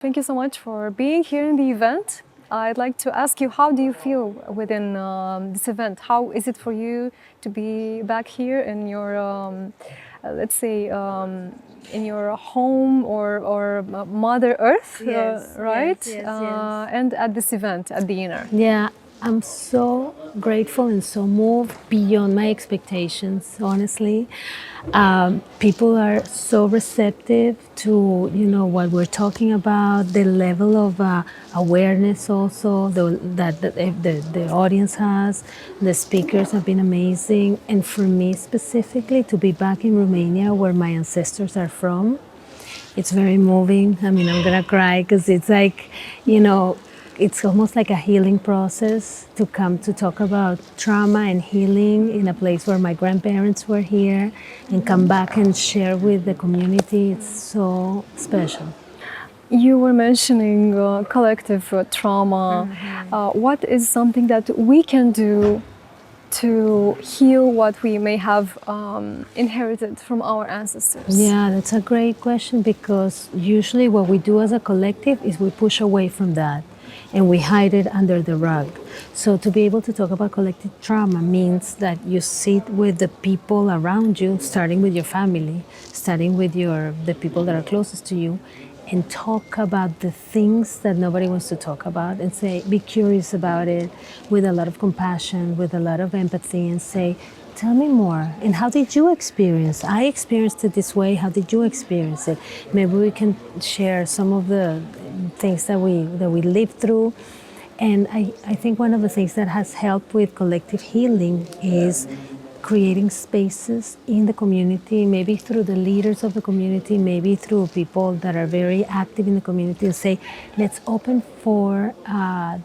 Thank you so much for being here in the event. I'd like to ask you, how do you feel within this event? How is it for you to be back here in your, let's say, in your home or Mother Earth, Yes, right? yes, yes, yes. And at this event at the dinner. Yeah, I'm so grateful and so moved beyond my expectations, honestly. People are so receptive to, what we're talking about, the level of awareness also that the audience has. The speakers have been amazing. And for me specifically, to be back in Romania, where my ancestors are from, it's very moving. I mean, I'm gonna cry because it's like, it's almost like a healing process to come to talk about trauma and healing in a place where my grandparents were here and come back and share with the community. It's so special. You were mentioning collective trauma. What is something that we can do to heal what we may have inherited from our ancestors? Yeah, that's a great question, because usually what we do as a collective is we push away from that and we hide it under the rug. So to be able to talk about collective trauma means that you sit with the people around you, starting with your family, starting with the people that are closest to you, and talk about the things that nobody wants to talk about, and say, be curious about it with a lot of compassion, with a lot of empathy, and say, tell me more. And how did you experience? I experienced it this way. How did you experience it? Maybe we can share some of the things that we lived through. And I think one of the things that has helped with collective healing is creating spaces in the community, maybe through the leaders of the community, maybe through people that are very active in the community, and say, let's open for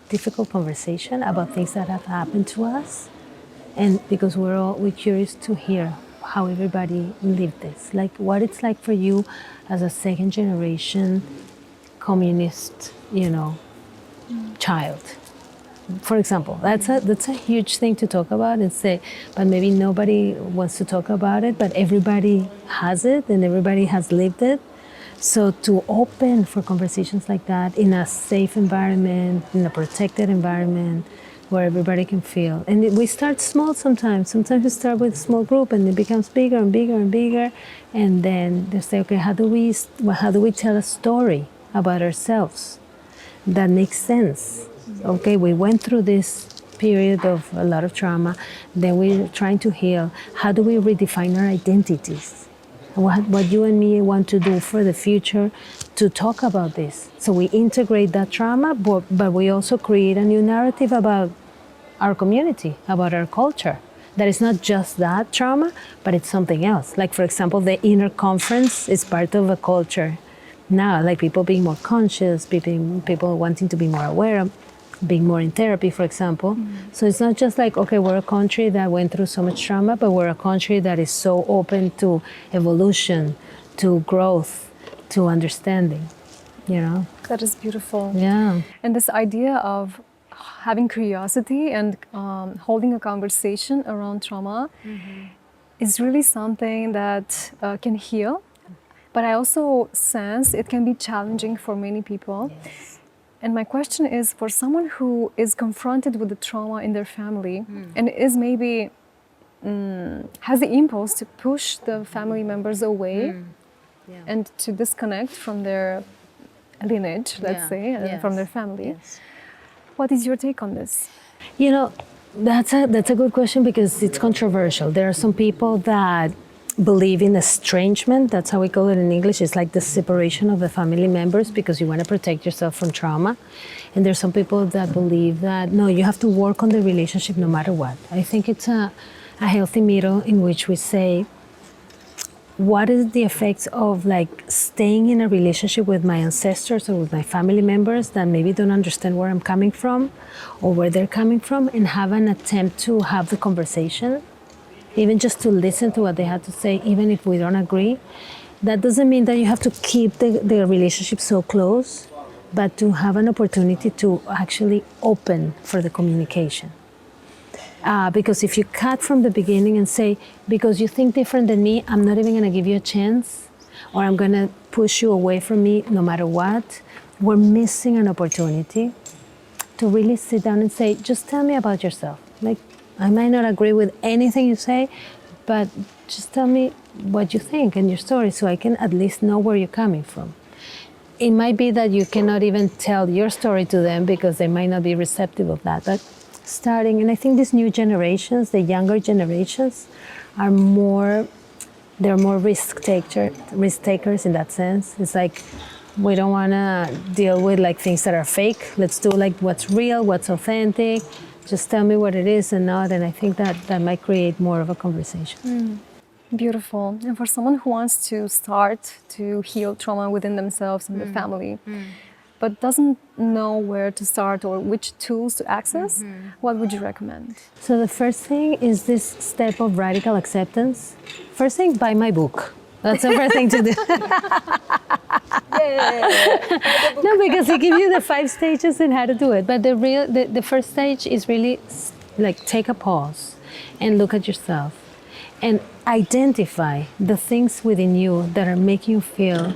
difficult conversation about things that have happened to us. And because we're curious to hear how everybody lived this, like what it's like for you as a second generation communist, child. For example, that's a huge thing to talk about and say, but maybe nobody wants to talk about it, but everybody has it and everybody has lived it. So to open for conversations like that in a safe environment, in a protected environment, where everybody can feel. And we start small sometimes. Sometimes we start with a small group and it becomes bigger and bigger and bigger. And then they say, okay, how do we tell a story about ourselves that makes sense? Okay, we went through this period of a lot of trauma, then we're trying to heal. How do we redefine our identities? What you and me want to do for the future to talk about this. So we integrate that trauma, but we also create a new narrative about our community, about our culture. That is not just that trauma, but it's something else. Like, for example, the inner conference is part of a culture now, like people being more conscious, people wanting to be more aware, being more in therapy, for example. So it's not just like, okay, we're a country that went through so much trauma, but we're a country that is so open to evolution, to growth, to understanding, That is beautiful. Yeah. And this idea of having curiosity and holding a conversation around trauma is really something that can heal. But I also sense it can be challenging for many people. Yes. And my question is, for someone who is confronted with the trauma in their family and is maybe has the impulse to push the family members away and to disconnect from their lineage, let's say, and from their family. Yes. What is your take on this? That's a good question, because it's controversial. There are some people that believe in estrangement. That's how we call it in English. It's like the separation of the family members, because you want to protect yourself from trauma. And there's some people that believe that, no, you have to work on the relationship no matter what. I think it's a healthy middle in which we say, what is the effects of like staying in a relationship with my ancestors or with my family members that maybe don't understand where I'm coming from or where they're coming from, and have an attempt to have the conversation, even just to listen to what they have to say, even if we don't agree. That doesn't mean that you have to keep the relationship so close, but to have an opportunity to actually open for the communication. Because if you cut from the beginning and say, because you think different than me, I'm not even going to give you a chance, or I'm going to push you away from me no matter what, we're missing an opportunity to really sit down and say, just tell me about yourself. Like, I might not agree with anything you say, but just tell me what you think and your story so I can at least know where you're coming from. It might be that you cannot even tell your story to them because they might not be receptive of that. But starting, and I think these new generations, the younger generations, are more, they're more risk takers in that sense. It's like, we don't want to deal with like things that are fake. Let's do like what's real, what's authentic. Just tell me what it is and not. And I think that might create more of a conversation. Beautiful. And for someone who wants to start to heal trauma within themselves and the family, but doesn't know where to start or which tools to access, what would you recommend? So the first thing is this step of radical acceptance. First thing, buy my book. That's the first thing to do. No, because it gives you the 5 stages and how to do it. But the first stage is really like take a pause and look at yourself and identify the things within you that are making you feel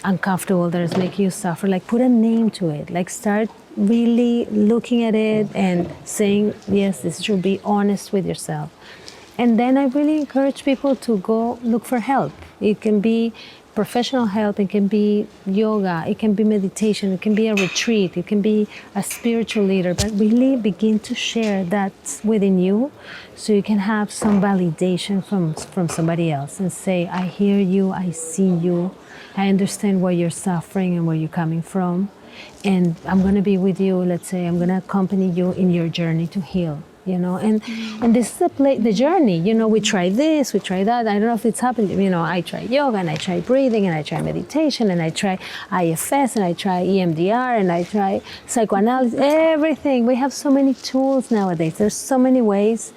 uncomfortable, that is making you suffer. Like put a name to it. Like start really looking at it and saying, yes, this should be honest with yourself. And then I really encourage people to go look for help. It can be professional help, it can be yoga, it can be meditation, it can be a retreat, it can be a spiritual leader, but really begin to share that within you so you can have some validation from somebody else and say, I hear you, I see you, I understand where you're suffering and where you're coming from, and I'm going to be with you. Let's say I'm going to accompany you in your journey to heal. You know, and this is the journey. You know, we try this, we try that. I don't know if it's happened. You know, I try yoga and I try breathing and I try meditation and I try IFS and I try EMDR and I try psychoanalysis. Everything. We have so many tools nowadays. There's so many ways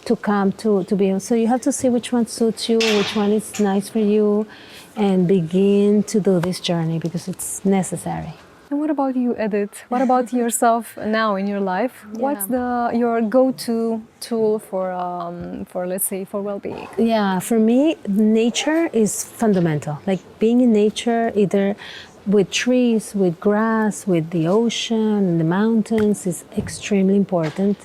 to come to be. So you have to see which one suits you, which one is nice for you, and begin to do this journey because it's necessary. And what about you, Edith? What about yourself now in your life? Yeah. What's your go-to tool for let's say, for well-being? Yeah, for me, nature is fundamental. Like being in nature, either with trees, with grass, with the ocean, the mountains, is extremely important.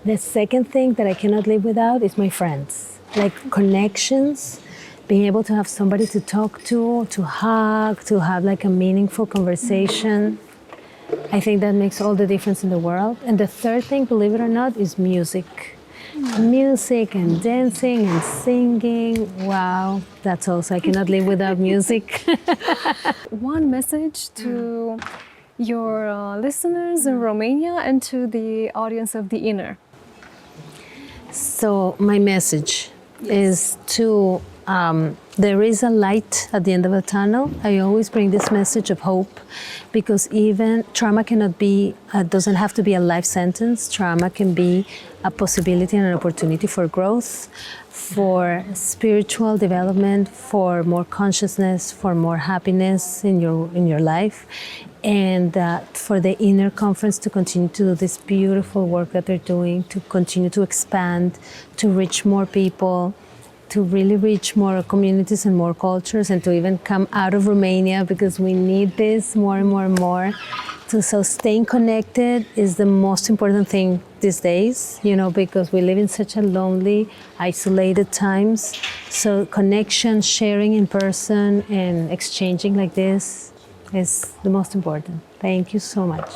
The second thing that I cannot live without is my friends. Like connections. Being able to have somebody to talk to hug, to have like a meaningful conversation. I think that makes all the difference in the world. And the third thing, believe it or not, is music. Music and dancing and singing. Wow, that's also, I cannot live without music. One message to your listeners in Romania and to the audience of The Inner. So my message is to there is a light at the end of the tunnel. I always bring this message of hope because even trauma doesn't have to be a life sentence. Trauma can be a possibility and an opportunity for growth, for spiritual development, for more consciousness, for more happiness in your life, and for the Inner Conference to continue to do this beautiful work that they're doing, to continue to expand, to reach more people, to really reach more communities and more cultures, and to even come out of Romania because we need this more and more and more. So staying connected is the most important thing these days, you know, because we live in such a lonely, isolated times. So connection, sharing in person and exchanging like this is the most important. Thank you so much.